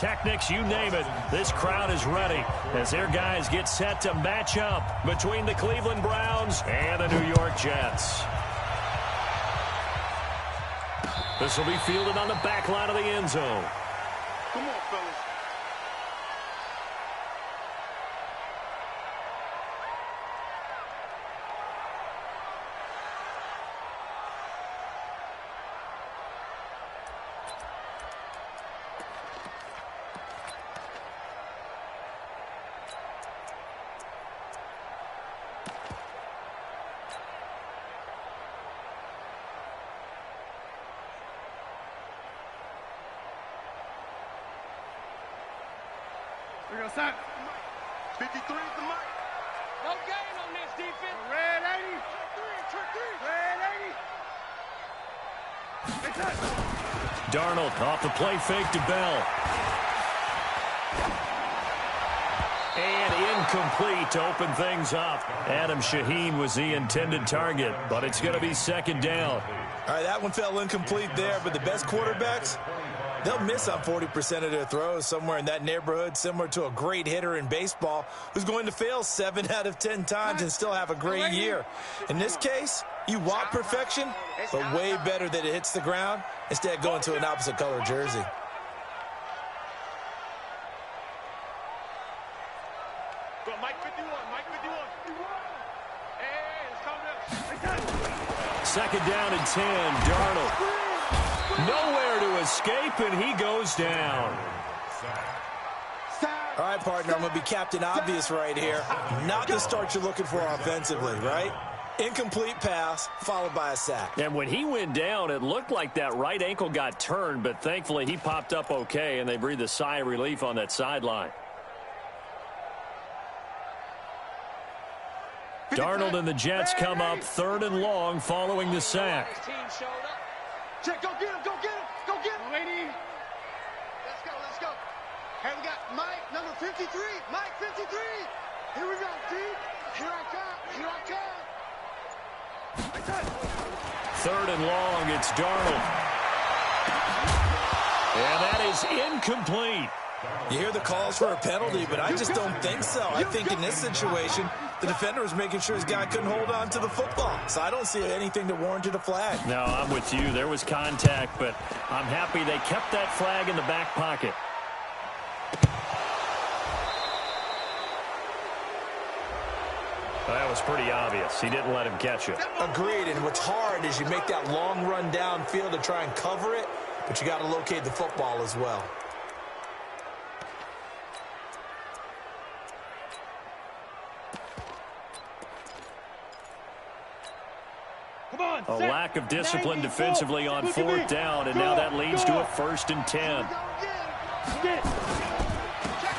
Techniques, you name it, this crowd is ready as their guys get set to match up between the Cleveland Browns and the New York Jets. This will be fielded on the back line of the end zone. Come on, fellas. We go, son. 53 is the mic. No gain on this defense. Red 80. Trick three. Red 80. Hey, son. Darnold off the play fake to Bell. And incomplete to open things up. Adam Shaheen was the intended target, but it's going to be second down. All right, that one fell incomplete there, but the best quarterbacks, they'll miss on 40% of their throws, somewhere in that neighborhood, similar to a great hitter in baseball who's going to fail 7 out of 10 times and still have a great year. In this case, you want perfection, but way better that it hits the ground instead of going to an opposite color jersey. Go, Mike 51. Mike 51. Hey, it's coming up. Second down and 10, Darnold. Nowhere to escape, and he goes down. All right, partner, I'm going to be Captain Obvious right here. Not the start you're looking for offensively, right? Incomplete pass, followed by a sack. And when he went down, it looked like that right ankle got turned, but thankfully he popped up okay, and they breathed a sigh of relief on that sideline. Darnold and the Jets come up 3rd and long following the sack. Check, go get him, go get him, go get him. Lady. Let's go, let's go. Hey, we got Mike, number 53. Mike, 53. Here we go, D. Here I come, here I come. 3rd and long, it's Darnold. And that is incomplete. You hear the calls for a penalty, but I just don't think so. I think in this situation, the defender was making sure his guy couldn't hold on to the football. So I don't see anything that warranted a flag. No, I'm with you. There was contact, but I'm happy they kept that flag in the back pocket. That was pretty obvious. He didn't let him catch it. Agreed, and what's hard is you make that long run downfield to try and cover it, but you got to locate the football as well. A lack of discipline defensively on 4th down, and now that leads to a 1st and 10.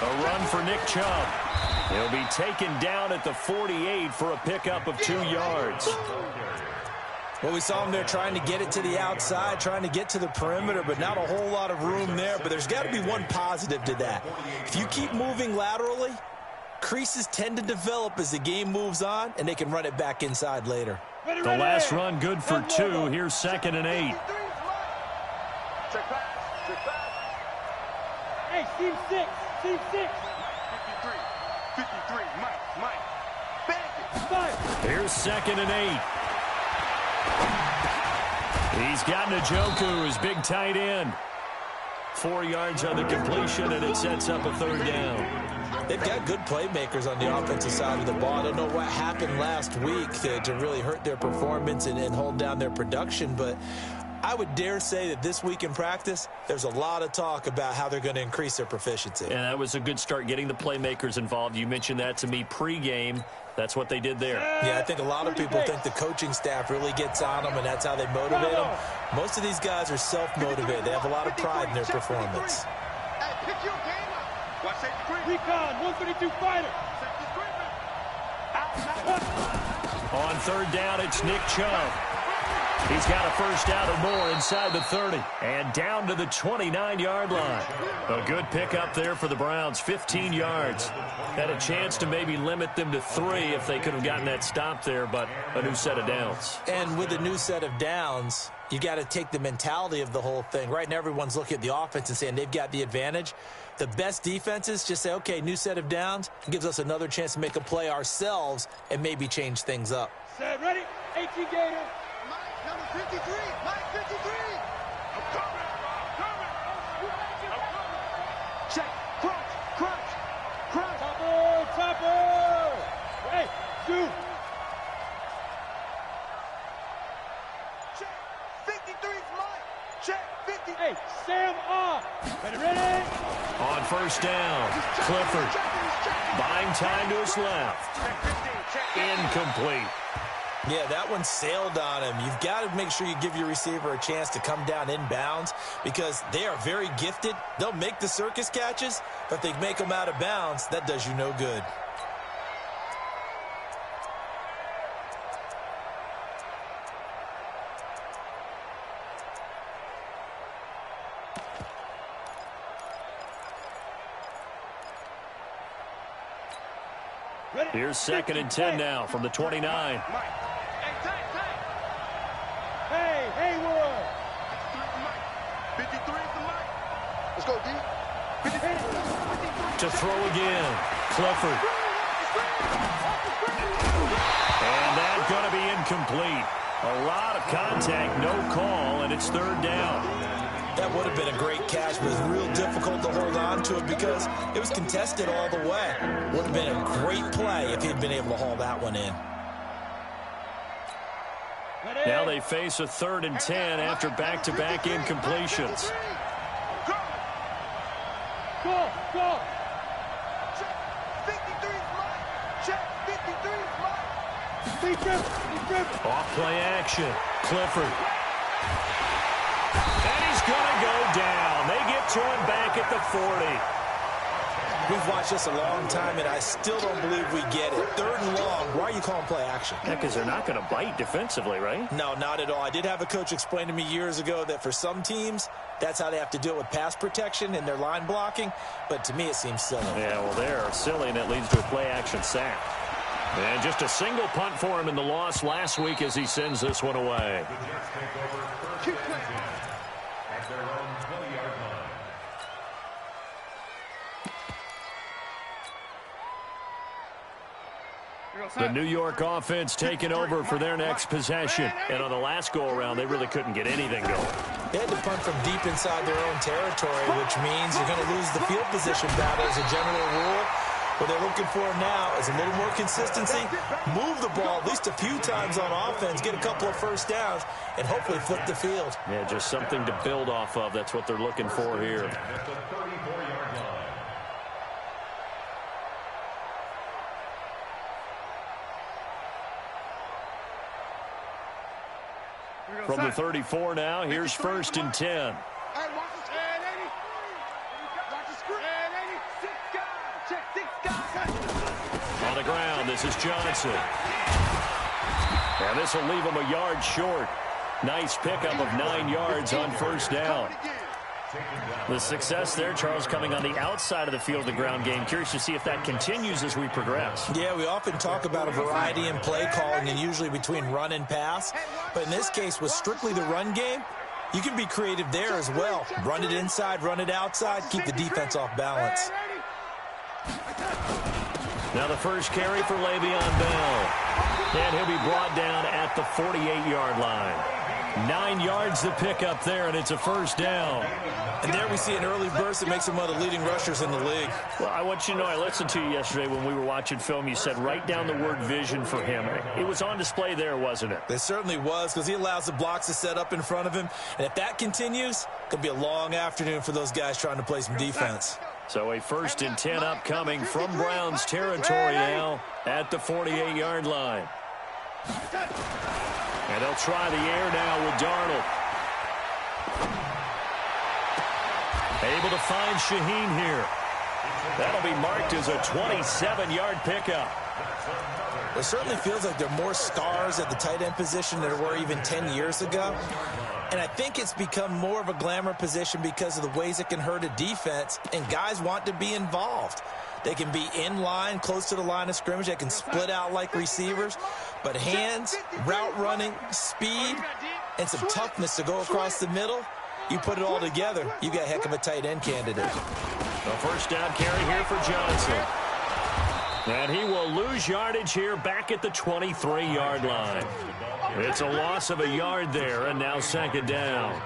A run for Nick Chubb. He'll be taken down at the 48 for a pickup of 2 yards. Well, we saw him there trying to get it to the outside, trying to get to the perimeter, but not a whole lot of room there. But there's got to be one positive to that. If you keep moving laterally, creases tend to develop as the game moves on, and they can run it back inside later. The last run good for 2. Here's 2nd and 8. Check pass, check pass. Hey, Steve 6, Steve 6. 53, Mike. Back it. Here's 2nd and 8. He's got Njoku, his big tight end. 4 yards on the completion, and it sets up a 3rd down. They've got good playmakers on the offensive side of the ball. I don't know what happened last week to really hurt their performance and hold down their production, but I would dare say that this week in practice, there's a lot of talk about how they're going to increase their proficiency. And that was a good start getting the playmakers involved. You mentioned that to me pregame. That's what they did there. Yeah, I think a lot of people think the coaching staff really gets on them, and that's how they motivate them. Most of these guys are self-motivated. They have a lot of pride in their performance. Hey, pick your game up. Watch safety green. Recon, 132 fighter. Safety green. On 3rd down, it's Nick Chubb. He's got a 1st down or more inside the 30. And down to the 29-yard line. A good pickup there for the Browns, 15 yards. Had a chance to maybe limit them to 3 if they could have gotten that stop there, but a new set of downs. And with a new set of downs, You got to take the mentality of the whole thing. Right now, everyone's looking at the offense and saying they've got the advantage. The best defenses just say, okay, new set of downs. It gives us another chance to make a play ourselves and maybe change things up. Set, ready? 18 Gator. Mike, number 53. Mike, 53. I'm coming. Check. Crunch. Topper. Hey, shoot. Check. 53's Mike. Check. 50. Hey, Sam off. Ready? On first down, Clifford buying time to his left. Incomplete. Yeah, that one sailed on him. You've got to make sure you give your receiver a chance to come down inbounds because they are very gifted. They'll make the circus catches, but if they make them out of bounds, that does you no good. Here's 2nd and 10 now from the 29. Hey, Haywood. 53 is the Mike. Let's go, D. 53. To throw again, Clifford. And that's going to be incomplete. A lot of contact, no call, and it's 3rd down. That would have been a great catch, but it was real difficult to hold on to it because it was contested all the way. Would have been a great play if he'd been able to haul that one in. Now they face a 3rd and 10 after back-to-back incompletions. Go. Check. 53's Mike. Check. 53's Mike. He's driven. Off play action, Clifford. And he's going to go down. They get to him back at the 40. We've watched this a long time, and I still don't believe we get it. 3rd and long. Why are you calling play action? Yeah, because they're not going to bite defensively, right? No, not at all. I did have a coach explain to me years ago that for some teams, that's how they have to deal with pass protection and their line blocking. But to me, it seems silly. Yeah, well, they're silly, and it leads to a play-action sack. And just a single punt for him in the loss last week as he sends this one away. The New York offense taking over for their next possession. And on the last go-around, they really couldn't get anything going. They had to punt from deep inside their own territory, which means you're going to lose the field position battle as a general rule. What they're looking for now is a little more consistency, move the ball at least a few times on offense, get a couple of first downs, and hopefully flip the field. Yeah, just something to build off of. That's what they're looking for here. From the 34 now, here's 1st and 10. On the ground, this is Johnson. And this will leave him a yard short. Nice pickup of 9 yards on first down. The success there, Charles, coming on the outside of the field, the ground game. Curious to see if that continues as we progress. Yeah, we often talk about a variety in play calling and usually between run and pass. But in this case, with strictly the run game, you can be creative there as well. Run it inside, run it outside, keep the defense off balance. Now the first carry for Le'Veon Bell. And he'll be brought down at the 48-yard line. 9 yards to pick up there, and it's a first down. And there we see an early burst that makes him one of the leading rushers in the league. Well, I want you to know, I listened to you yesterday when we were watching film. You said write down the word vision for him. It was on display there, wasn't it? It certainly was, because he allows the blocks to set up in front of him. And if that continues, it could be a long afternoon for those guys trying to play some defense. So a 1st and 10 upcoming from Browns territory now at the 48-yard line. And they'll try the air now with Darnold. Able to find Shaheen here. That'll be marked as a 27-yard pickup. It certainly feels like there are more stars at the tight end position than there were even 10 years ago. And I think it's become more of a glamour position because of the ways it can hurt a defense, and guys want to be involved. They can be in line, close to the line of scrimmage. They can split out like receivers. But hands, route running, speed, and some toughness to go across the middle, you put it all together, you got a heck of a tight end candidate. A first down carry here for Johnson. And he will lose yardage here back at the 23-yard line. It's a loss of a yard there, and now second down.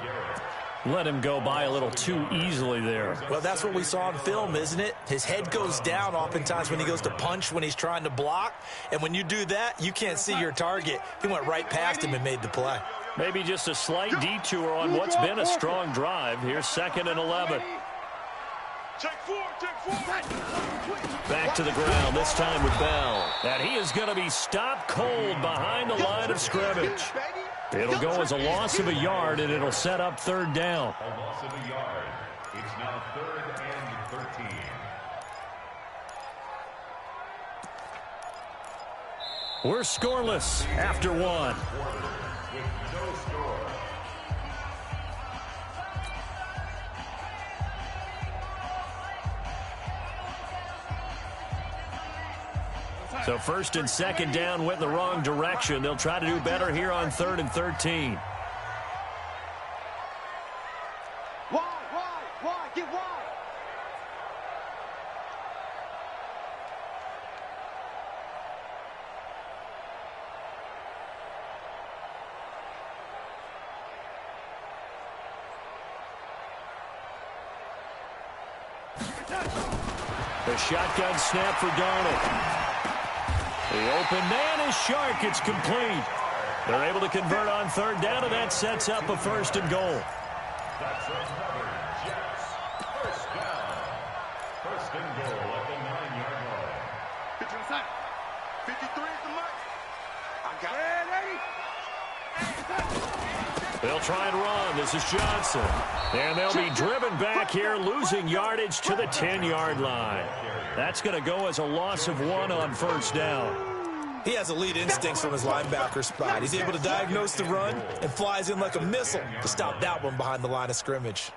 Let him go by a little too easily there. Well, that's what we saw on film, isn't it? His head goes down oftentimes when he goes to punch, when he's trying to block. And when you do that, you can't see your target. He went right past him and made the play. Maybe just a slight detour on what's been a strong drive. Here's 2nd and 11. Back to the ground, this time with Bell. And he is going to be stopped cold behind the line of scrimmage. It'll go as a loss of a yard, and it'll set up 3rd down. A loss of a yard. It's now 3rd and 13. We're scoreless after 1. With no score. So 1st and 2nd down went in the wrong direction. They'll try to do better here on 3rd and 13. Wide, get wide. The shotgun snap for Darnold. The open man is Shark. It's complete. They're able to convert on 3rd down, and that sets up a 1st and goal. That's another Jets. First down. 1st and goal at the 9-yard line. Get to the side. 53 is the mark. I got it. They'll try and run. This is Johnson. And they'll be driven back here, losing yardage to the 10-yard line. That's going to go as a loss of 1 on 1st down. He has elite instincts from his linebacker spot. He's able to diagnose the run and flies in like a missile to stop that one behind the line of scrimmage.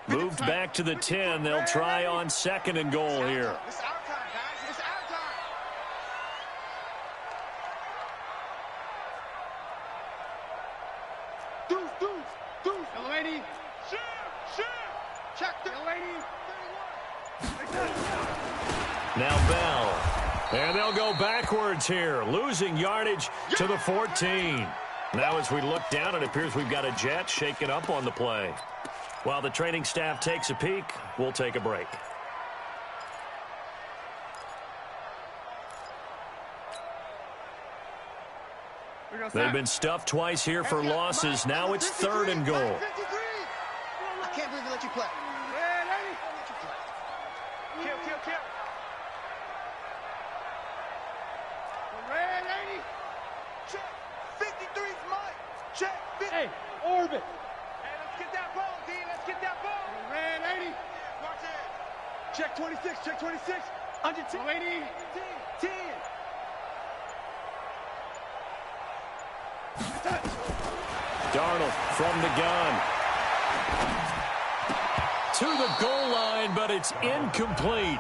Moved back to the 10. They'll try on 2nd and goal here. It's our time, guys. It's our time. Deuce. Hello, lady. Check the lady. Now Bell. And they'll go backwards here, losing yardage to the 14. Now as we look down, it appears we've got a Jet shaken up on the play. While the training staff takes a peek, we'll take a break. They've been stuffed twice here for losses. Now it's 3rd and goal. I can't believe they let you play. Kill. Red 80. Check. 53's Mike. Check. 50. Hey, orbit. Hey, let's get that ball, D. Let's get that ball. Red 80. Watch it. Check 26. Under 10. 80. 10. Darnold from the gun. To the goal line, but it's incomplete.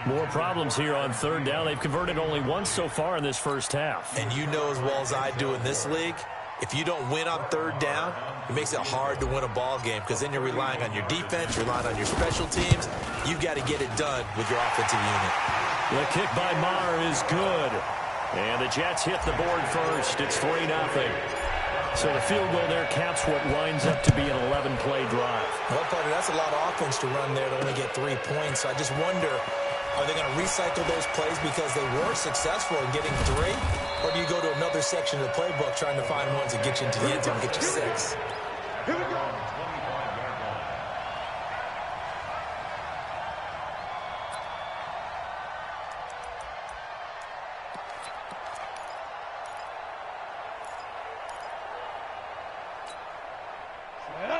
More problems here on 3rd down. They've converted only once so far in this first half. And you know as well as I do in this league, if you don't win on 3rd down, it makes it hard to win a ball game because then you're relying on your defense, you're relying on your special teams. You've got to get it done with your offensive unit. The kick by Maher is good. And the Jets hit the board first. It's 3-0. So the field goal there caps what winds up to be an 11-play drive. Well, partner, that's a lot of offense to run there to only get 3 points. So I just wonder, are they going to recycle those plays because they weren't successful in getting 3? Or do you go to another section of the playbook trying to find ones that get you into the end zone and get you 6? Here we go.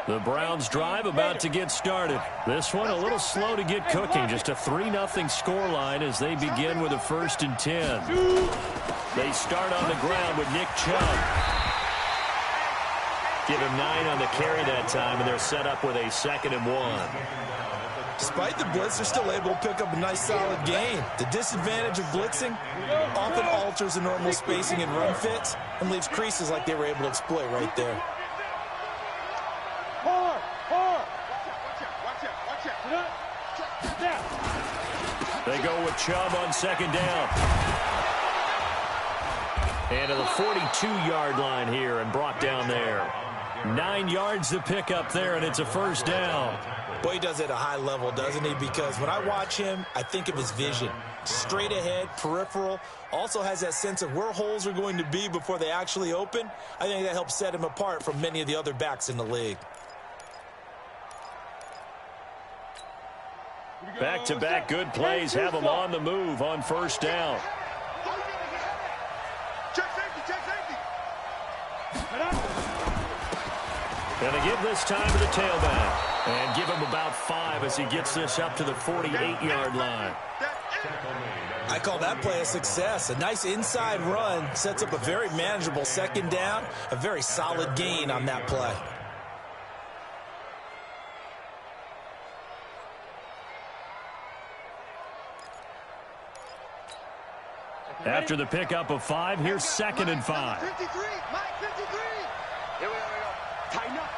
The Browns drive about to get started. This one a little slow to get cooking. Just a 3-0 scoreline as they begin with a 1st and 10. They start on the ground with Nick Chubb. Give him 9 on the carry that time, and they're set up with a 2nd and 1. Despite the blitz, they're still able to pick up a nice solid gain. The disadvantage of blitzing often alters the normal spacing and run fits and leaves creases like they were able to exploit right there. They go with Chubb on second down. And to the 42-yard line here and brought down there. 9 yards to pick up there, and it's a first down. Boy, he does it at a high level, doesn't he? Because when I watch him, I think of his vision. Straight ahead, peripheral, also has that sense of where holes are going to be before they actually open. I think that helps set him apart from many of the other backs in the league. Back-to-back good plays have them on the move on first down. Check safety. Gonna give this time to the tailback. And give him about 5 as he gets this up to the 48-yard line. I call that play a success. A nice inside run sets up a very manageable second down. A very solid gain on that play. After the pickup of 5, here's 2nd and 5. 53, Mike 53. Here we go. Tighten up.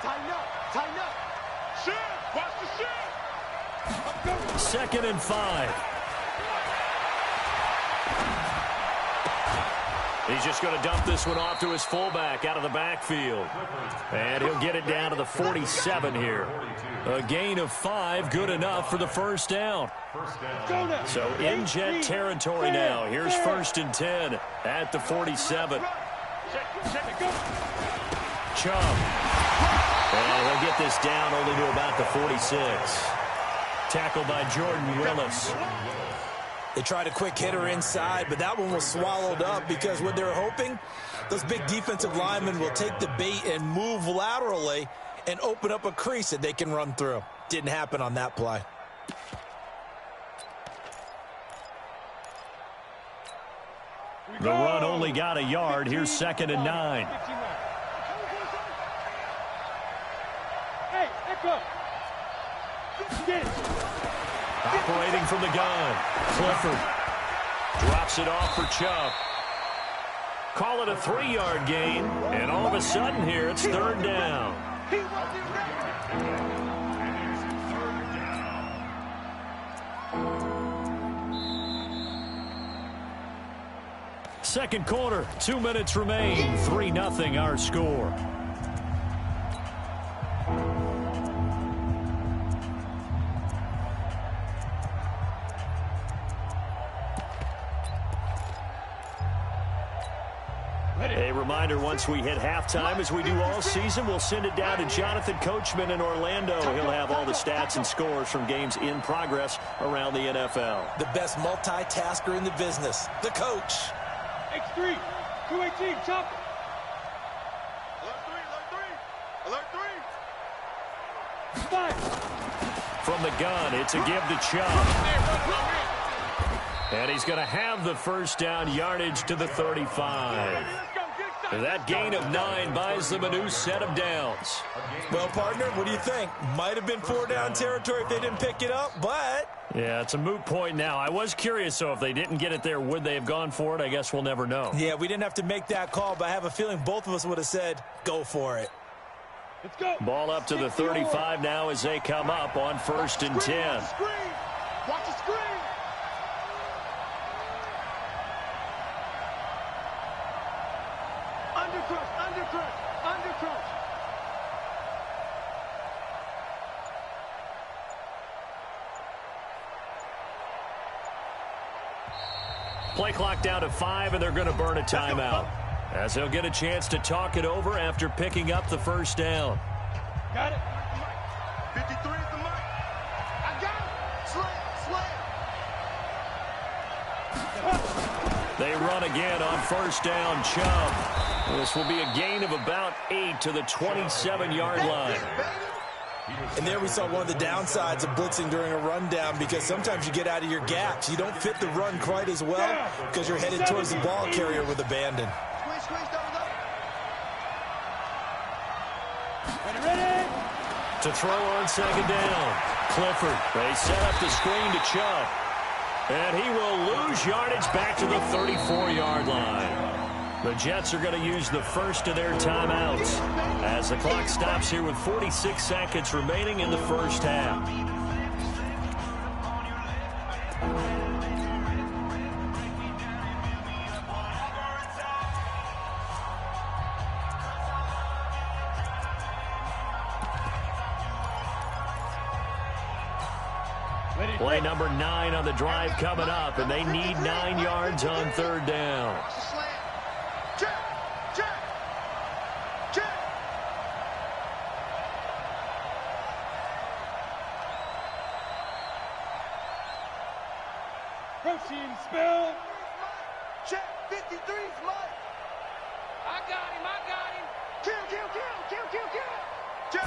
Shit, watch the shit. 2nd and 5. He's just going to dump this one off to his fullback out of the backfield. And he'll get it down to the 47 here. A gain of 5, good enough for the first down. So in Jet territory now. Here's 1st and 10 at the 47. Chubb. And he'll get this down only to about the 46. Tackled by Jordan Willis. They tried a quick hitter inside, but that one was swallowed up because what they're hoping, those big defensive linemen will take the bait and move laterally and open up a crease that they can run through. Didn't happen on that play. The run only got a yard. Here's 2nd and 9. Hey, Echo. Get it. Operating from the gun. Clifford drops it off for Chubb. Call it a 3-yard gain. And all of a sudden here, it's 3rd down. Second quarter, 2 minutes remain. 3-0 our score. A reminder, once we hit halftime, as we do all season, we'll send it down to Jonathan Coachman in Orlando. He'll have all the stats and scores from games in progress around the NFL. The best multitasker in the business, the coach. X3, 218, chop. Alert 3. 5. From the gun, it's a give to Chubb. And he's going to have the first down, yardage to the 35. That gain of 9 buys them a new set of downs. Well, partner, what do you think? Might have been 4-down territory if they didn't pick it up, but... Yeah, it's a moot point now. I was curious, so if they didn't get it there, would they have gone for it? I guess we'll never know. Yeah, we didn't have to make that call, but I have a feeling both of us would have said, go for it. Let's go. Ball up to the 35 now as they come up on 1st and 10. Watch the screen. Undercrush. Play clock down to 5, and they're going to burn a timeout, as he'll get a chance to talk it over after picking up the first down. Got it. 53 is the mic. I got it. Slam. They run again on first down. Chubb. This will be a gain of about 8 to the 27-yard line. And there we saw one of the downsides of blitzing during a rundown, because sometimes you get out of your gaps. You don't fit the run quite as well because you're headed towards the ball carrier with abandon. Squeeze, double. Ready. To throw on second down. Clifford. They set up the screen to Chubb. And he will lose yardage back to the 34-yard line. The Jets are going to use the first of their timeouts as the clock stops here with 46 seconds remaining in the first half. Play number 9 on the drive coming up, and they need 9 yards on third down. Check! Check! Check! Protein spill. Check! 53's Mike! I got him! Kill! Check!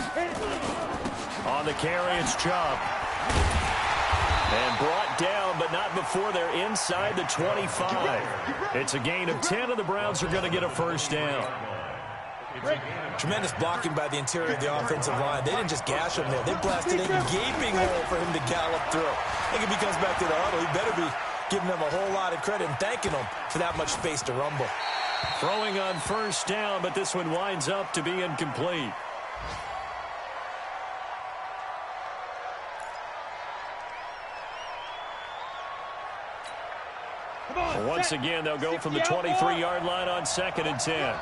On the carry, it's Chubb. And brought down, but not before they're inside the 25. It's a gain of 10, and the Browns are going to get a first down. Tremendous blocking by the interior of the offensive line. They didn't just gash him there. They blasted a gaping hole for him to gallop through. I think if he comes back to the huddle, he better be giving them a whole lot of credit and thanking them for that much space to rumble. Throwing on first down, but this one winds up to be incomplete. Once again, they'll go from the 23-yard line on 2nd and 10.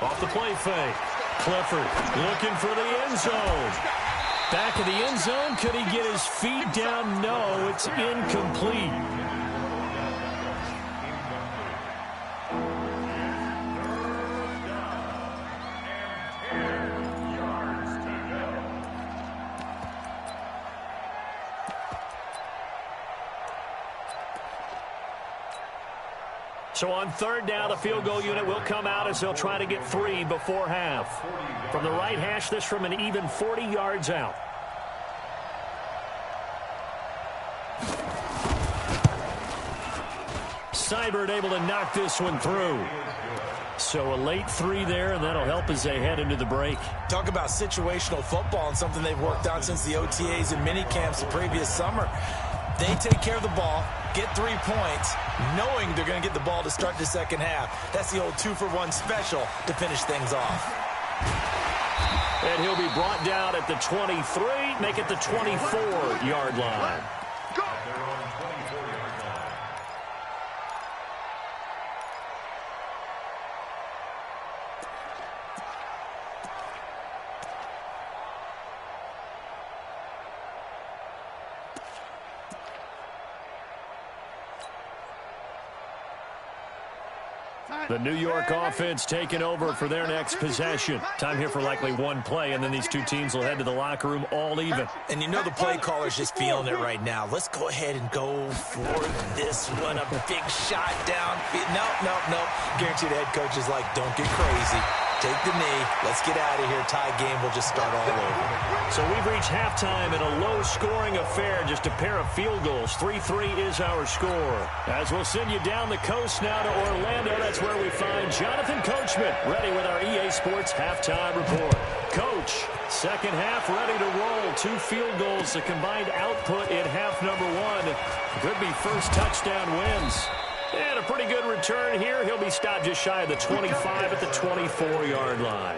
Off the play fake. Clifford looking for the end zone. Back of the end zone. Could he get his feet down? No, it's incomplete. So on third down, the field goal unit will come out as they'll try to get 3 before half. From the right hash, this from an even 40 yards out. Seibert able to knock this one through. So a late 3 there, and that'll help as they head into the break. Talk about situational football and something they've worked on since the OTAs and mini camps the previous summer. They take care of the ball, get 3 points, knowing they're going to get the ball to start the second half. That's the old 2-for-1 special to finish things off. And he'll be brought down at the 23, make it the 24-yard line. The New York offense taking over for their next possession. Time here for likely one play, and then these two teams will head to the locker room all even. And you know the play caller's just feeling it right now. Let's go ahead and go for this one. A big shot down. Nope. Guarantee the head coach is like, don't get crazy. Take the knee. Let's get out of here. Tie game will just start all over. So we've reached halftime in a low-scoring affair. Just a pair of field goals. 3-3 is our score. As we'll send you down the coast now to Orlando, that's where we find Jonathan Coachman ready with our EA Sports halftime report. Coach, second half ready to roll. 2 field goals, the combined output in half number 1. Could be first touchdown wins. And a pretty good return here. He'll be stopped just shy of the 25 at the 24-yard line.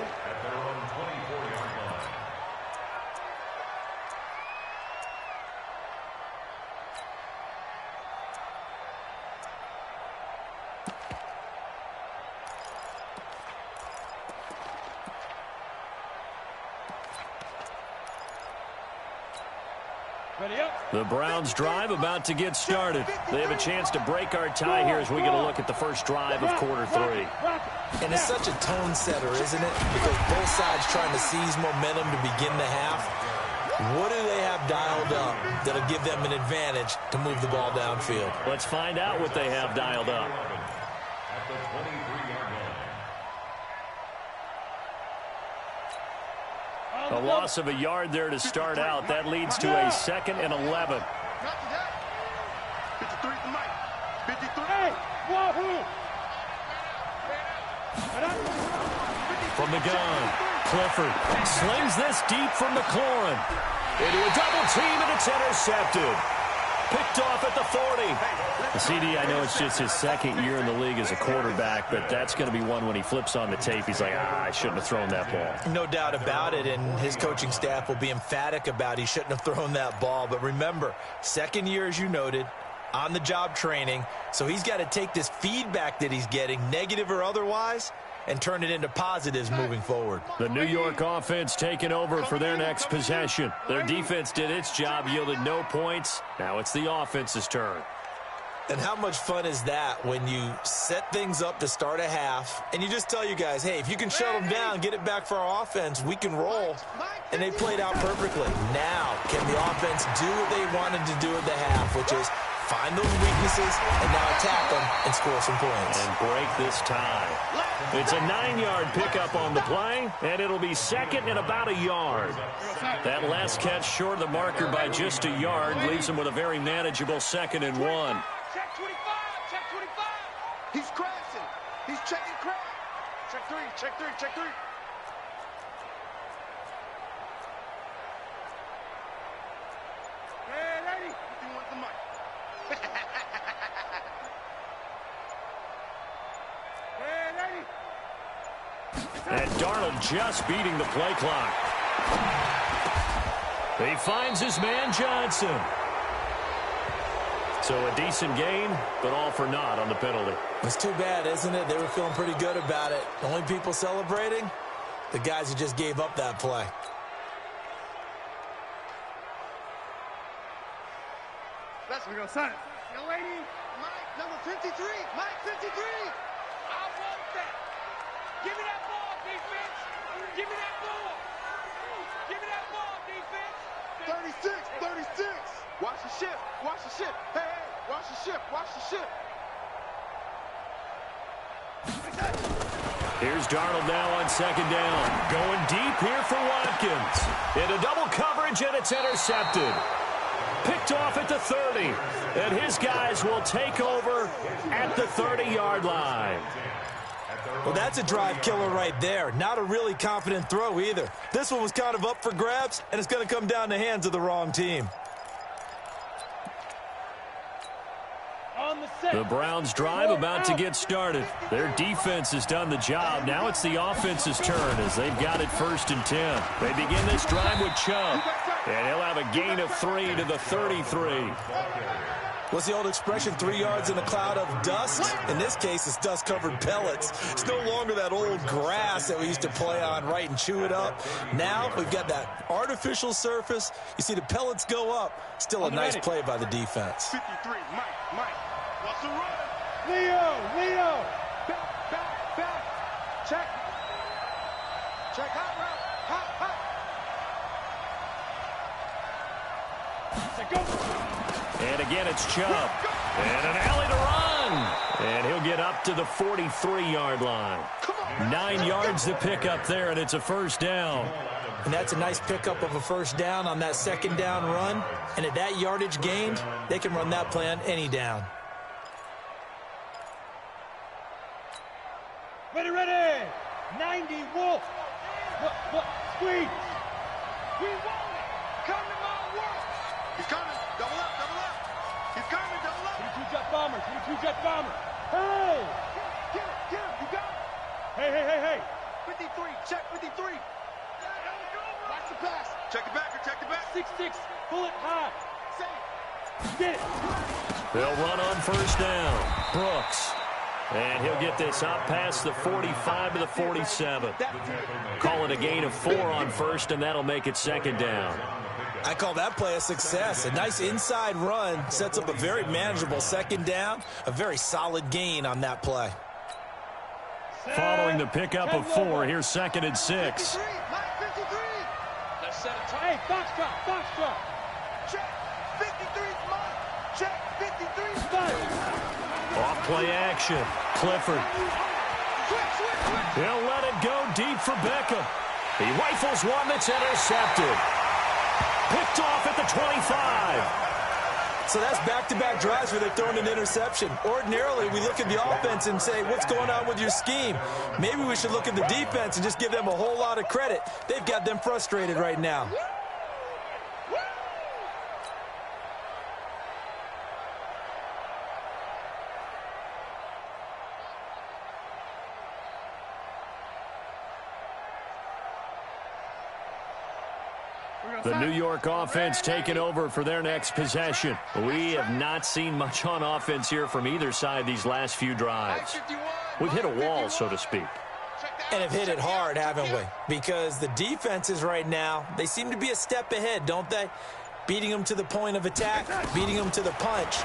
The Browns drive about to get started. They have a chance to break our tie here as we get a look at the first drive of quarter 3. And it's such a tone setter, isn't it? Because both sides trying to seize momentum to begin the half. What do they have dialed up that'll give them an advantage to move the ball downfield? Let's find out what they have dialed up. A loss of a yard there to start out. That leads to a 2nd and 11. 53 to Mike. 53. Hey, Wahoo! From the gun, Clifford slings this deep from McLaurin. Into a double team, and it's intercepted. Picked off at the 40. The CD, I know it's just his second year in the league as a quarterback, but that's going to be one when he flips on the tape. He's like, I shouldn't have thrown that ball. No doubt about it, and his coaching staff will be emphatic about he shouldn't have thrown that ball. But remember, second year, as you noted, on-the-job training, so he's got to take this feedback that he's getting, negative or otherwise, and turn it into positives moving forward. The New York offense taking over for their next possession. Their defense did its job, yielded no points. Now it's the offense's turn. And how much fun is that when you set things up to start a half, and you just tell you guys, hey, if you can shut them down, get it back for our offense, we can roll. And they played out perfectly. Now, can the offense do what they wanted to do at the half, which is find those weaknesses and now attack them and score some points. And break this tie. It's a 9-yard pickup on the play, and it'll be second and about a yard. That last catch short of the marker by just a yard leaves him with a very manageable 2nd and 1. Check 25, check 25. He's crashing. He's checking crash. Check 3, check 3, check 3. Hey, lady, you want the mic? Hey, lady. And Darnold just beating the play clock. He finds his man Johnson. So a decent gain, but all for naught on the penalty. It's too bad, isn't it? They were feeling pretty good about it. The only people celebrating, the guys who just gave up that play. That's what we're going to sign it. Yo, lady. Mike, number 53. Mike, 53. I want that. Give me that ball, defense. Give me that ball. Give me that ball, defense. 36, 36. Watch the ship. Watch the ship. Hey, hey. Watch the ship. Watch the ship. Here's Darnold now on 2nd down. Going deep here for Watkins. Into double coverage, and it's intercepted. Picked off at the 30. And his guys will take over at the 30-yard line. Well, that's a drive killer right there. Not a really confident throw either. This one was kind of up for grabs, and it's going to come down the hands of the wrong team. The Browns drive about to get started. Their defense has done the job. Now it's the offense's turn as they've got it 1st and 10. They begin this drive with Chubb. And he'll have a gain of 3 to the 33. What's the old expression, 3 yards in a cloud of dust? In this case, it's dust-covered pellets. It's no longer that old grass that we used to play on, right, and chew it up. Now we've got that artificial surface. You see the pellets go up. Still a nice play by the defense. 53. Mike. What's the run? Leo. Back. Check. Hot route. Hot. Go. And again, it's Chubb. And an alley to run. And he'll get up to the 43-yard line. 9 yards to pick up there, and it's a 1st down. And that's a nice pickup of a 1st down on that 2nd down run. And at that yardage gained, they can run that play on any down. Ready. 90, Wolf. Squeeze. We want it. Come to my world. He's coming. Double up. He's coming. Double up. 22 jet bomber. Hey. Get him. You got it. Hey. 53. Check 53. Watch the pass. Check the back. 6-6. Pull it high. Get it. They'll run on 1st down. Brooks. And he'll get this up past the 45 to the 47. Call it a gain of 4 on 1st, and that'll make it 2nd down. I call that play a success. A nice inside run sets up a very manageable 2nd down. A very solid gain on that play. Following the pickup of 4, here's 2nd and 6. 53. Mike, 53. Let's set a time. Hey, Foxtrot. Check. 53's Mike. Check. 53's Off play action. Clifford. He'll let it go deep for Beckham. He rifles one that's intercepted. Picked off at the 25. So that's back-to-back drives where they're throwing an interception. Ordinarily, we look at the offense and say, what's going on with your scheme? Maybe we should look at the defense and just give them a whole lot of credit. They've got them frustrated right now. The New York offense taking over for their next possession. We have not seen much on offense here from either side these last few drives. We've hit a wall, so to speak. And have hit it hard, haven't we? Because the defenses right now, they seem to be a step ahead, don't they? Beating them to the point of attack, beating them to the punch.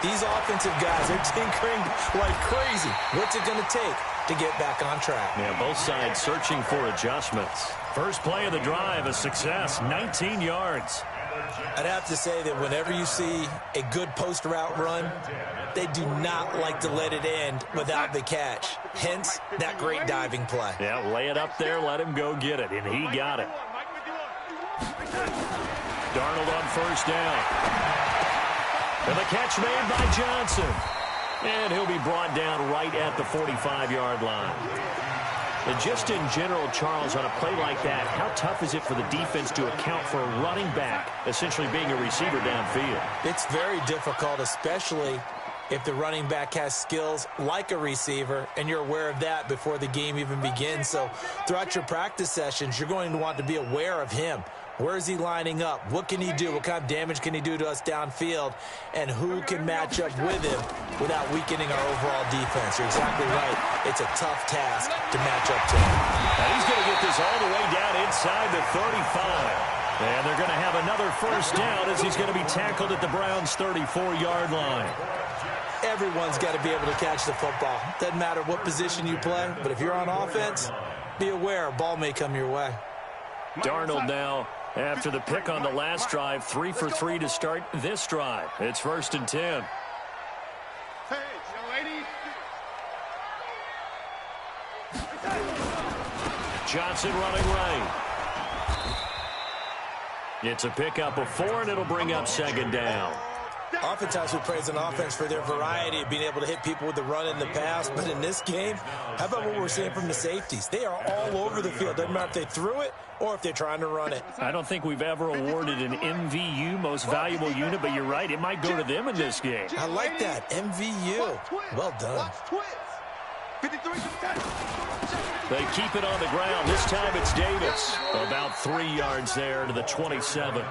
These offensive guys are tinkering like crazy. What's it going to take to get back on track? Yeah, both sides searching for adjustments. First play of the drive, a success, 19 yards. I'd have to say that whenever you see a good post route run, they do not like to let it end without the catch. Hence, that great diving play. Yeah, lay it up there, let him go get it, and he got it. Darnold on first down. And the catch made by Johnson. And he'll be brought down right at the 45-yard line. And just in general, Charles, on a play like that, how tough is it for the defense to account for a running back essentially being a receiver downfield? It's very difficult, especially if the running back has skills like a receiver, and you're aware of that before the game even begins. So throughout your practice sessions, you're going to want to be aware of him. Where is he lining up? What can he do? What kind of damage can he do to us downfield? And who can match up with him without weakening our overall defense? You're exactly right. It's a tough task to match up to him. Now he's going to get this all the way down inside the 35. And they're going to have another first down as he's going to be tackled at the Browns' 34-yard line. Everyone's got to be able to catch the football. Doesn't matter what position you play, but if you're on offense, be aware a ball may come your way. Darnold now, after the pick on the last drive, 3 for 3 to start this drive. It's 1st and 10. Hey, young lady. Johnson running right. It's a pickup of 4, and it'll bring up 2nd down. Oftentimes we praise an offense for their variety of being able to hit people with the run in the pass, but in this game, how about what we're seeing from the safeties? They are all over the field. Doesn't matter if they threw it or if they're trying to run it. I don't think we've ever awarded an MVU, most valuable unit, but you're right, it might go to them in this game. I like that, MVU. Well done. They keep it on the ground. This time it's Davis. About 3 yards there to the 27.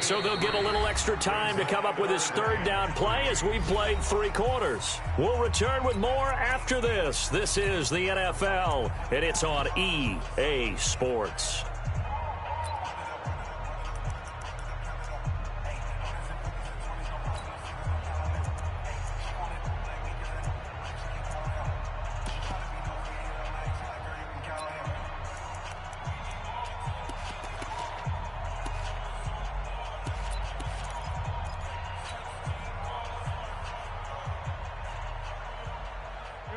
So they'll get a little extra time to come up with his 3rd down play as we played 3 quarters. We'll return with more after this. This is the NFL, and it's on EA Sports.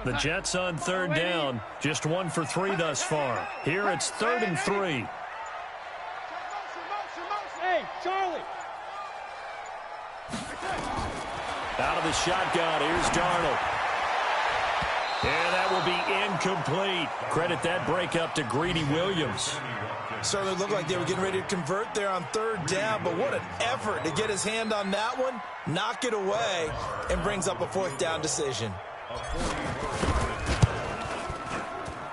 The Jets on 3rd down, just 1 for 3 thus far. Here it's 3rd and 3. Hey, Charlie. Out of the shotgun, here's Darnold. And that will be incomplete. Credit that breakup to Greedy Williams. Certainly looked like they were getting ready to convert there on 3rd down, but what an effort to get his hand on that one, knock it away, and brings up a 4th down decision.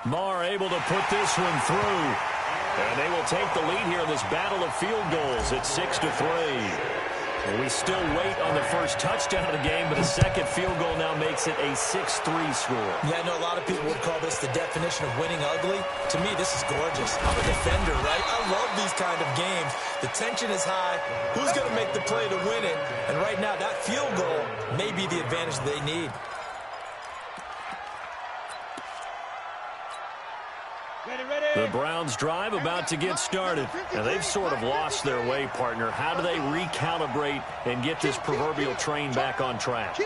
Marr able to put this one through. And they will take the lead here in this battle of field goals at 6-3. And we still wait on the first touchdown of the game, but a second field goal now makes it a 6-3 score. Yeah, I know a lot of people would call this the definition of winning ugly. To me, this is gorgeous. I'm a defender, right? I love these kind of games. The tension is high. Who's going to make the play to win it? And right now, that field goal may be the advantage they need. Ready, ready. The Browns drive about to get started. Now, they've sort of lost their way, partner. How do they recalibrate and get this proverbial train back on track?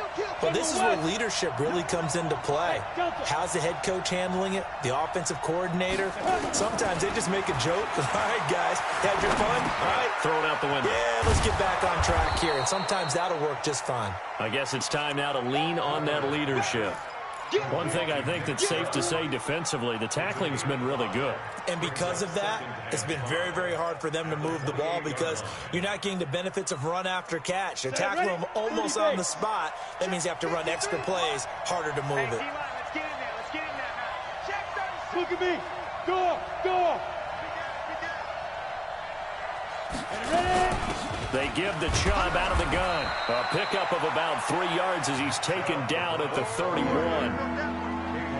Well, this is where leadership really comes into play. How's the head coach handling it? The offensive coordinator? Sometimes they just make a joke. All right, guys, had your fun? All right. Throw it out the window. Yeah, let's get back on track here, and sometimes that'll work just fine. I guess it's time now to lean on that leadership. One thing I think that's safe to say defensively, the tackling's been really good. And because of that, it's been very, very hard for them to move the ball because you're not getting the benefits of run after catch. They tackle them almost on the spot. That means you have to run extra plays, harder to move it. Let's get in there. Let's get in there now. Check 36. Look at me. Go. They give the Chubb out of the gun. A pickup of about 3 yards as he's taken down at the 31.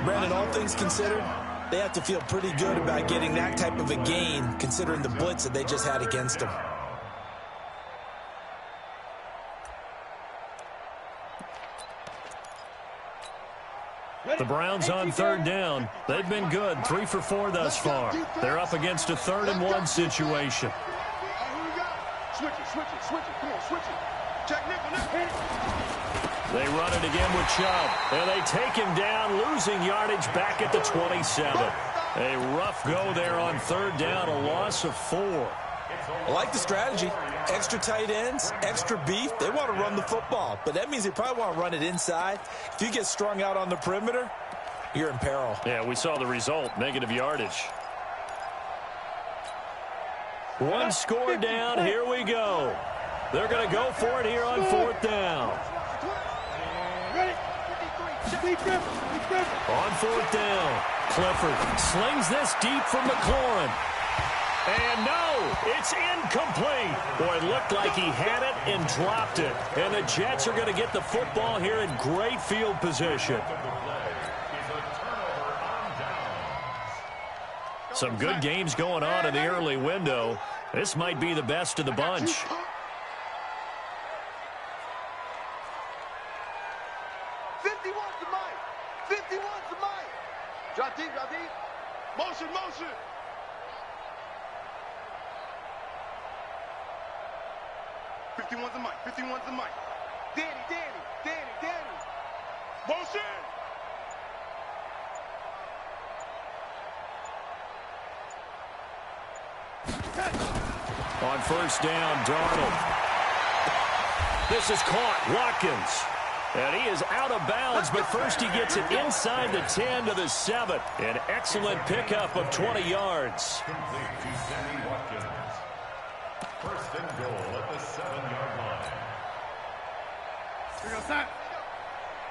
Brandon, all things considered, they have to feel pretty good about getting that type of a gain considering the blitz that they just had against them. The Browns on third down. They've been good, 3 for 4 thus far. They're up against a 3rd-and-1 situation. Switch it. Come on, switch it. Check nickel. They run it again with Chubb. And they take him down, losing yardage back at the 27. A rough go there on 3rd down, a loss of 4. I like the strategy. Extra tight ends, extra beef. They want to run the football, but that means they probably want to run it inside. If you get strung out on the perimeter, you're in peril. Yeah, we saw the result, negative yardage. 1 score down, here we go. They're going to go for it here on 4th down. On 4th down, Clifford slings this deep from McLaurin. And no, it's incomplete. Boy, it looked like he had it and dropped it. And the Jets are going to get the football here in great field position. Some good games going on in the early window. This might be the best of the bunch. 51's the mic. 51's the mic. Drop deep. Motion. 51's the mic. Danny. Motion. On 1st down, Darnold. This is caught. Watkins. And he is out of bounds, but first he gets it inside the 10 to the 7. An excellent pickup of 20 yards. Complete to Sammy Watkins. 1st and goal at the 7-yard line. Here goes time.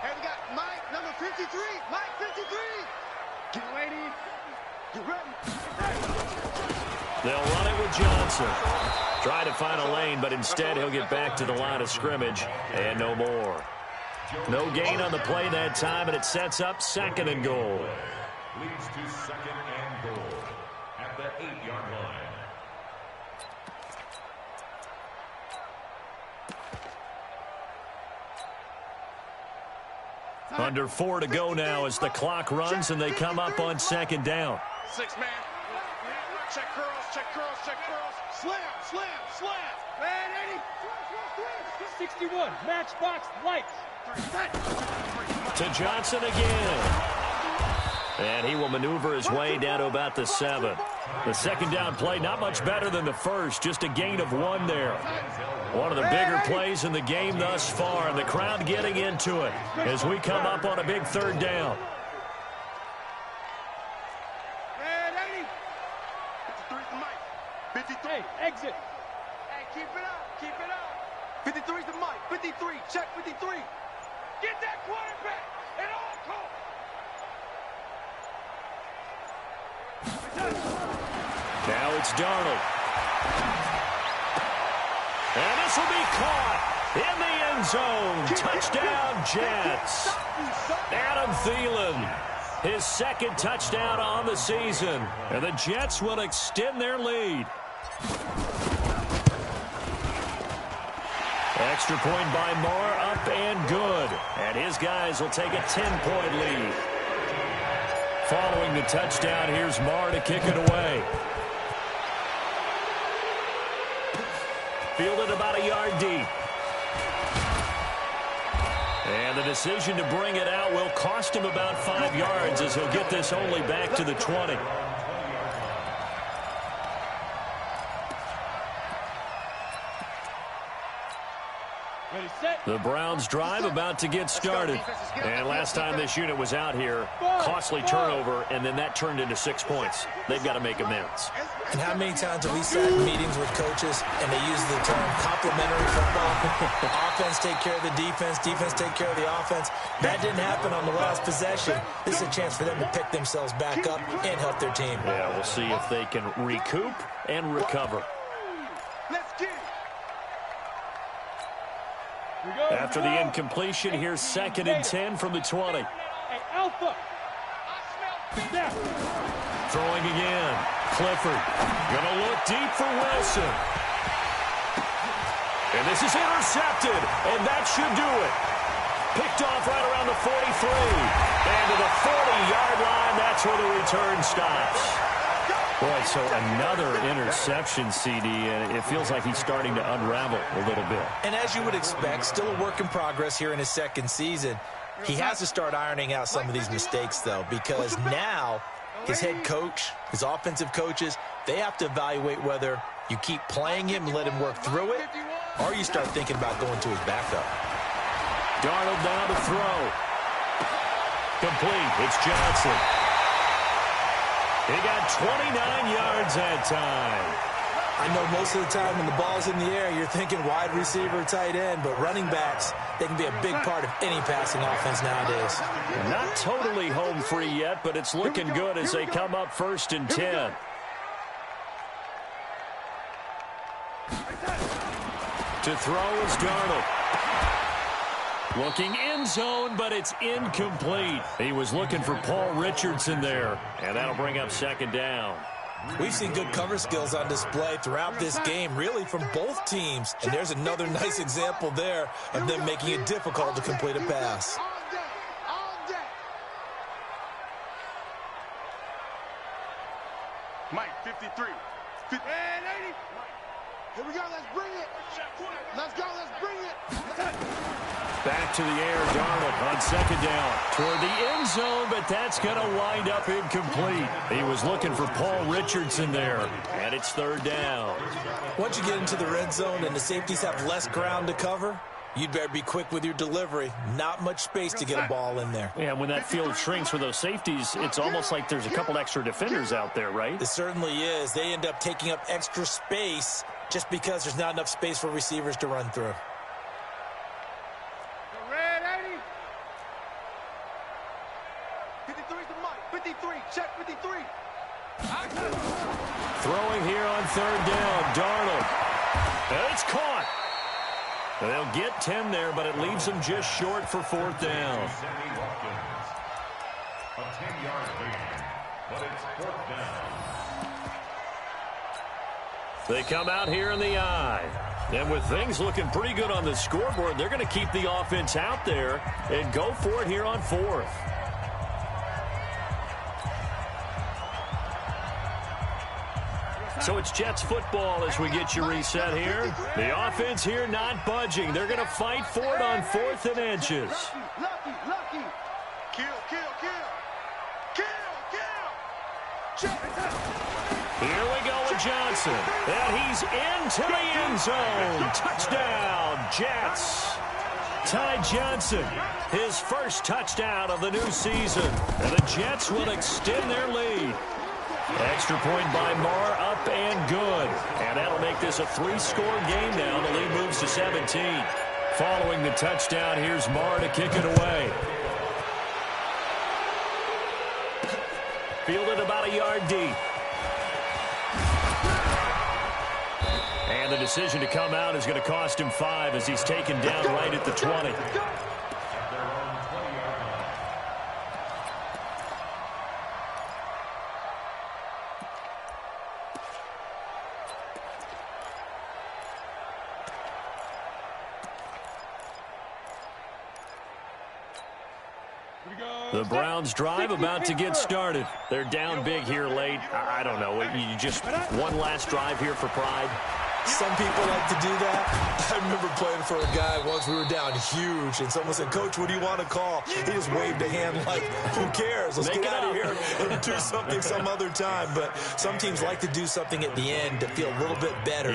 Hey, we got Mike, number 53. Mike, 53. Get ready. They'll run it with Johnson. Try to find a lane, but instead he'll get back to the line of scrimmage and no more. No gain on the play that time, and it sets up 2nd and goal. Leads to 2nd and goal at the 8-yard line. Under 4 to go now as the clock runs and they come up on 2nd down. 6 man. Check curls. Slam. Man, 61, matchbox lights. To Johnson again. And he will maneuver his way down to about the 7. The 2nd down play, not much better than the first, just a gain of 1 there. One of the bigger plays in the game thus far, and the crowd getting into it as we come up on a big 3rd down. Man, 53's the mic. 53. Hey, exit. Hey, keep it up. 53's the mic. 53. Check 53. Get that quarterback at all costs. Now it's Darnold. And this will be caught in the end zone. Touchdown, Jets. Adam Thielen, his 2nd touchdown on the season. And the Jets will extend their lead. Extra point by Moore, up and good. And his guys will take a 10-point lead. Following the touchdown, here's Marr to kick it away. Fielded about a yard deep. And the decision to bring it out will cost him about 5 yards as he'll get this only back to the 20. The Browns drive about to get started. And last time this unit was out here, costly turnover, and then that turned into 6 points. They've got to make amends. And how many times have we sat in meetings with coaches and they use the term complementary football? Offense take care of the defense, defense take care of the offense. That didn't happen on the last possession. This is a chance for them to pick themselves back up and help their team. Yeah, we'll see if they can recoup and recover. After the incompletion, here's 2nd and 10 from the 20. Hey, Alpha. Throwing again. Clifford. Gonna look deep for Wilson. And this is intercepted, and that should do it. Picked off right around the 43. And to the 40-yard line, that's where the return stops. Boy, so another interception, CD, and it feels like he's starting to unravel a little bit. And as you would expect, still a work in progress here in his 2nd season. He has to start ironing out some of these mistakes, though, because now his head coach, his offensive coaches, they have to evaluate whether you keep playing him and let him work through it, or you start thinking about going to his backup. Darnold down to throw. Complete. It's Johnson. He got 29 yards that time. I know most of the time when the ball's in the air, you're thinking wide receiver, tight end, but running backs, they can be a big part of any passing offense nowadays. Not totally home free yet, but it's looking good as they come up 1st and 10. To throw is Darnold. Looking end zone, but it's incomplete. He was looking for Paul Richardson there, and that'll bring up 2nd down. We've seen good cover skills on display throughout this game, really from both teams. And there's another nice example there of them making it difficult to complete a pass. Mike, 53. And 80. Here we go, let's bring it. Let's go, let's bring it. Back to the air, Darnold on 2nd down. Toward the end zone, but that's going to wind up incomplete. He was looking for Paul Richardson there, and it's 3rd down. Once you get into the red zone and the safeties have less ground to cover, you'd better be quick with your delivery. Not much space to get a ball in there. Yeah, when that field shrinks for those safeties, it's almost like there's a couple extra defenders out there, right? It certainly is. They end up taking up extra space just because there's not enough space for receivers to run through. Red 80. 53 to Mike. 53. Check 53. Throwing here on 3rd down. Darnold. And it's caught. They'll get 10 there, but it leaves them just short for 4th down. Sammy Watkins. A 10-yard gain, but it's 4th down. They come out here in the eye. And with things looking pretty good on the scoreboard, they're going to keep the offense out there and go for it here on 4th. So it's Jets football as we get you reset here. The offense here not budging. They're going to fight for it on 4th and inches. Lucky. Kill. Here we go with Johnson. And he's into the end zone. Touchdown, Jets. Ty Johnson, his first touchdown of the new season. And the Jets will extend their lead. Extra point by Marr, up and good. And that'll make this a 3-score game now. The lead moves to 17. Following the touchdown, here's Marr to kick it away. Fielded about a yard deep. And the decision to come out is going to cost him 5 as he's taken down right at the 20. The Browns drive about to get started. They're down big here late. I don't know. You just one last drive here for pride. Some people like to do that. I remember playing for a guy once. We were down huge, and someone said, "Coach, what do you want to call?" He just waved a hand like, "Who cares? Let's get out of here and do something some other time." But some teams like to do something at the end to feel a little bit better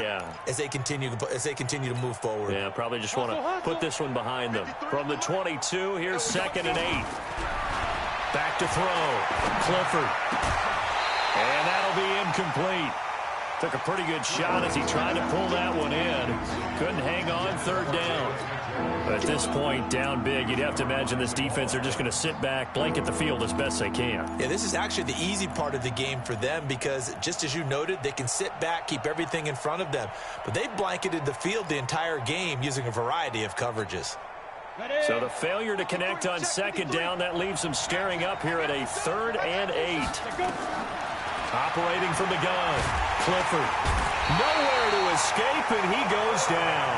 as they continue to move forward. Yeah, probably just want to put this one behind them. From the 22, here's 2nd and 8. Back to throw. Clifford. And that'll be incomplete. Took a pretty good shot as he tried to pull that one in. Couldn't hang on 3rd down. But at this point, down big, you'd have to imagine this defense are just going to sit back, blanket the field as best they can. Yeah, this is actually the easy part of the game for them because, just as you noted, they can sit back, keep everything in front of them. But they blanketed the field the entire game using a variety of coverages. So the failure to connect on 2nd down, that leaves them staring up here at a 3rd and 8. Operating from the gun, Clifford. Nowhere to escape, and he goes down.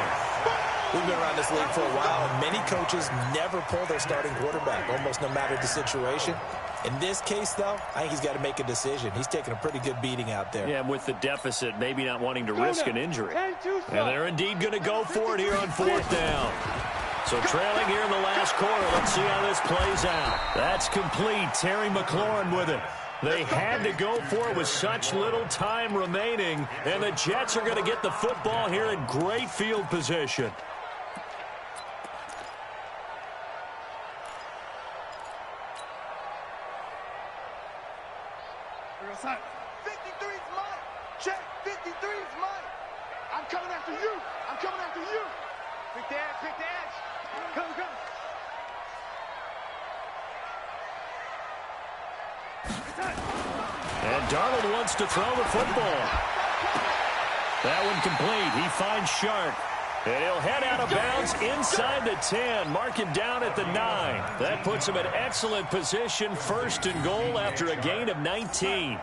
We've been around this league for a while, and many coaches never pull their starting quarterback, almost no matter the situation. In this case, though, I think he's got to make a decision. He's taking a pretty good beating out there. Yeah, with the deficit, maybe not wanting to risk an injury. And they're indeed going to go for it here on 4th down. So trailing here in the last quarter. Let's see how this plays out. That's complete. Terry McLaurin with it. They had to go for it with such little time remaining, and the Jets are going to get the football here in great field position. Son, 53's mine. Check, 53's mine. I'm coming after you. I'm coming after you. Pick the edge, pick the edge. Come, come. And Darnold wants to throw the football. That one complete. He finds Sharp. And he'll head out of bounds inside the 10. Mark him down at the 9. That puts him in excellent position. 1st and goal after a gain of 19.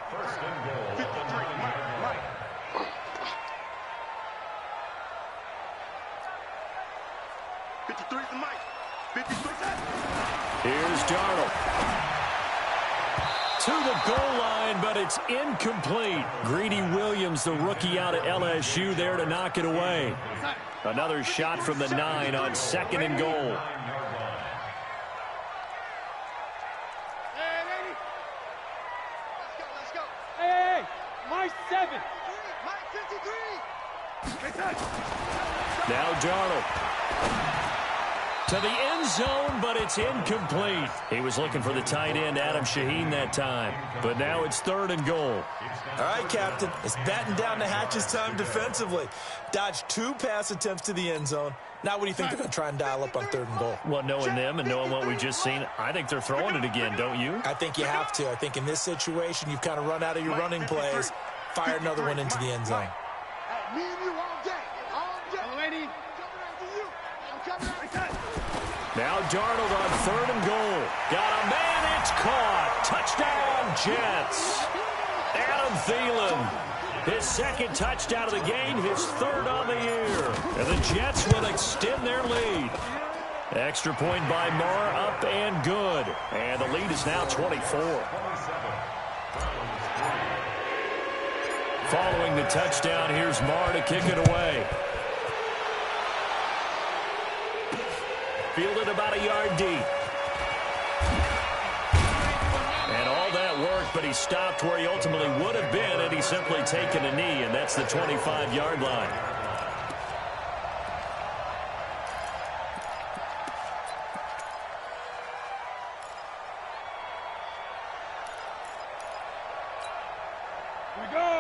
53's the mic. 53's that. Here's Darnold. To the goal line, but it's incomplete. Greedy Williams, the rookie out of LSU, there to knock it away. Another shot from the 9 on 2nd and goal. Let's go. Hey, my 7. Mike 53. Now Darnold. To the end zone, but it's incomplete. He was looking for the tight end, Adam Shaheen, that time. But now it's 3rd and goal. All right, Captain. It's batten down the hatches time defensively. Dodged 2 pass attempts to the end zone. Now what do you think they're going to try and dial up on 3rd and goal? Well, knowing them and knowing what we just seen, I think they're throwing it again, don't you? I think you have to. I think in this situation, you've kind of run out of your running plays. Fire another one into the end zone. Me and you all day. All day. Lady. Coming after you. I'm coming after you. Now Darnold on 3rd and goal. Got a man, it's caught. Touchdown, Jets. Adam Thielen, his 2nd touchdown of the game, his 3rd on the year. And the Jets will extend their lead. Extra point by Marr, up and good. And the lead is now 24. Following the touchdown, here's Marr to kick it away. Fielded about a yard deep. And all that worked, but he stopped where he ultimately would have been had he simply taken a knee, and that's the 25-yard line.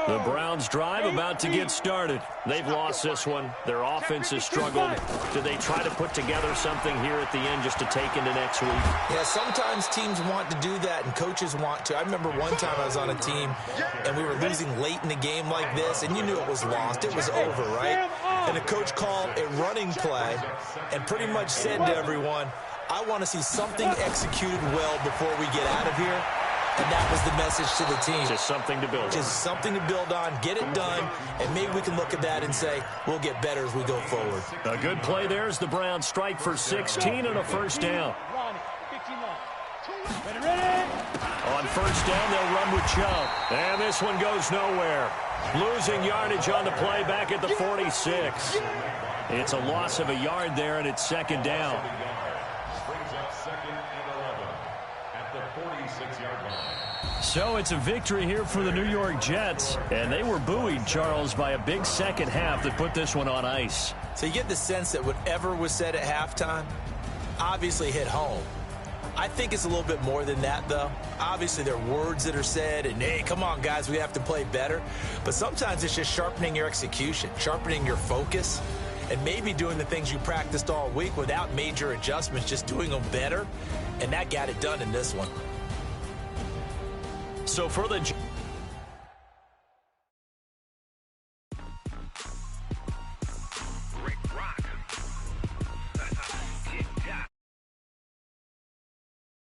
The Browns drive about to get started. They've lost this one. Their offense has struggled. Do they try to put together something here at the end just to take into next week? Yeah, sometimes teams want to do that and coaches want to. I remember one time I was on a team and we were losing late in a game like this and you knew it was lost. It was over, right? And the coach called a running play and pretty much said to everyone, I want to see something executed well before we get out of here. And that was the message to the team. Just something to build on. Just something to build on, get it done, and maybe we can look at that and say, we'll get better as we go forward. A good play there as the Browns strike for 16 and a 1st down. Ready. On first down, they'll run with Chubb. And this one goes nowhere. Losing yardage on the play back at the 46. It's a loss of a yard there, and it's second down. Brings up second and 11 at the 46-yard line. So it's a victory here for the New York Jets. And they were buoyed, Charles, by a big second half that put this one on ice. So you get the sense that whatever was said at halftime obviously hit home. I think it's a little bit more than that, though. Obviously, there are words that are said, and, hey, come on, guys, we have to play better. But sometimes it's just sharpening your execution, sharpening your focus, and maybe doing the things you practiced all week without major adjustments, just doing them better. And that got it done in this one. So for the